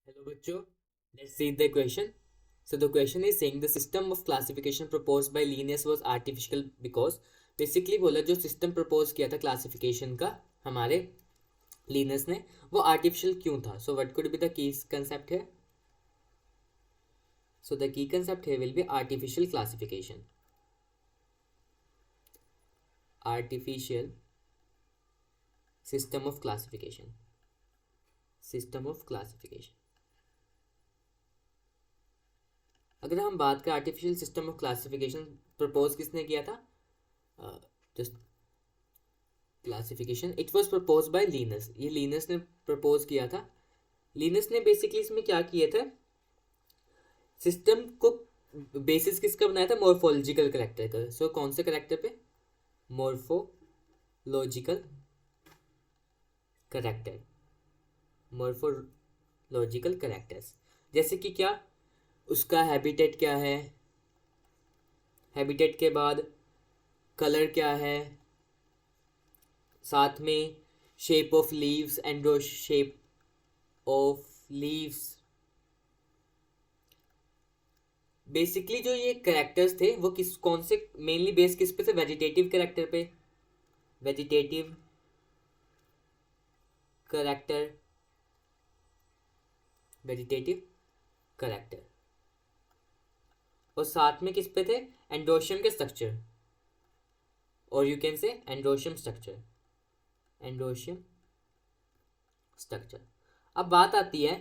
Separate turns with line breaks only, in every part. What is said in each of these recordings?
Hello, bachcho. Let's see the question. So the question is saying the system of classification proposed by Linnaeus was artificial because basically बोला जो system propose किया था classification का हमारे Linnaeus ने वो artificial क्यों था? So what could be the key concept here? So the key concept here will be artificial classification. Artificial system of classification. System of classification. अगर हम बात करें artificial system of classification propose किसने किया था just classification it was propose by Lions ये Lions ने propose किया था लीनस ने बेसिकली इसमें क्या किए थे सिस्टम को बेसिस किसका बनाया था मॉर्फोलॉजिकल करेक्टर का सो कौन से करेक्टर पे मॉर्फोलॉजिकल करेक्टर मॉर्फोलॉजिकल करेक्टर्स जैसे कि क्या उसका हैबिटेट क्या है हैबिटेट के बाद कलर क्या है साथ में shape of leaves and shape of leaves basically जो ये कैरेक्टर्स थे वो किस कौन से मेनली बेस किस पे थे वेजिटेटिव कैरेक्टर पे वेजिटेटिव कैरेक्टर वेजिटेटिव कैरेक्टर और साथ में किस पे थे एंडोशियम के स्ट्रक्चर और you can say androecium structure अब बात आती है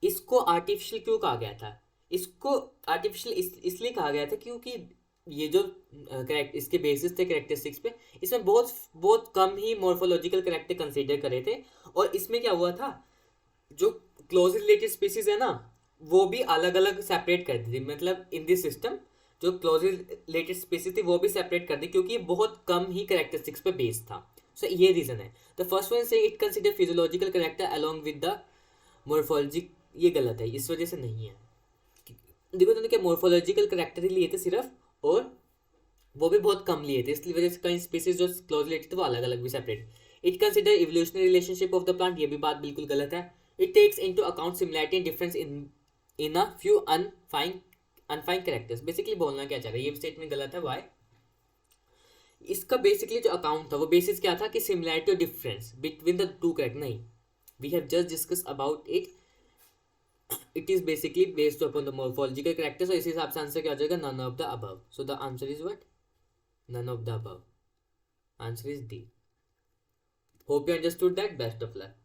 इसको आर्टिफिशियल क्यों कहा गया था इसको आर्टिफिशियल इसलिए कहा गया था क्योंकि ये जो करेक्ट इसके बेसिस थे करेक्टरिस्टिक्स पे इसमें बहुत बहुत कम ही मॉर्फोलॉजिकल करेक्टर कंसीडर करे थे और इसमें क्या हुआ था जो क्लोज रिलेटेड स्पीसीज है ना वो भी अलग अलग सेपरेट कर दी थी मतलब इन दिस सिस्टम जो क्लोज रिलेटेड स्पीसीज थी वो भी सेपरेट कर दी क्योंकि बहुत कम ही करेक्टरिस्टिक्स पे बेस्ड था सो ये रीजन है द फर्स्ट वन से it consider physiological character along with the morphology ये गलत है इस वजह से नहीं है देखो तुमने क्या मॉर्फोलॉजिकल करेक्टर ही लिए थे सिर्फ और वो भी बहुत कम लिए थे इसलिए वजह से कई स्पीसीज जो क्लोज रिलेटेड थे वो अलग अलग भी separate it consider evolutionary relationship of the plant ये भी बात बिल्कुल गलत है it takes into account similarity and difference in a few unfine characters basically बोलना क्या चाह रहा है ये स्टेटमेंट गलत है वाई इसका बेसिकली जो अकाउंट था वो बेसिस क्या था कि सिमिलैरिटी और difference between the two character नहीं we have just discuss about it is basically based upon the morphological characters और इस हिसाब से आंसर क्या हो जाएगा none of the above so the answer is what none of the above answer is D hope you understood that best of luck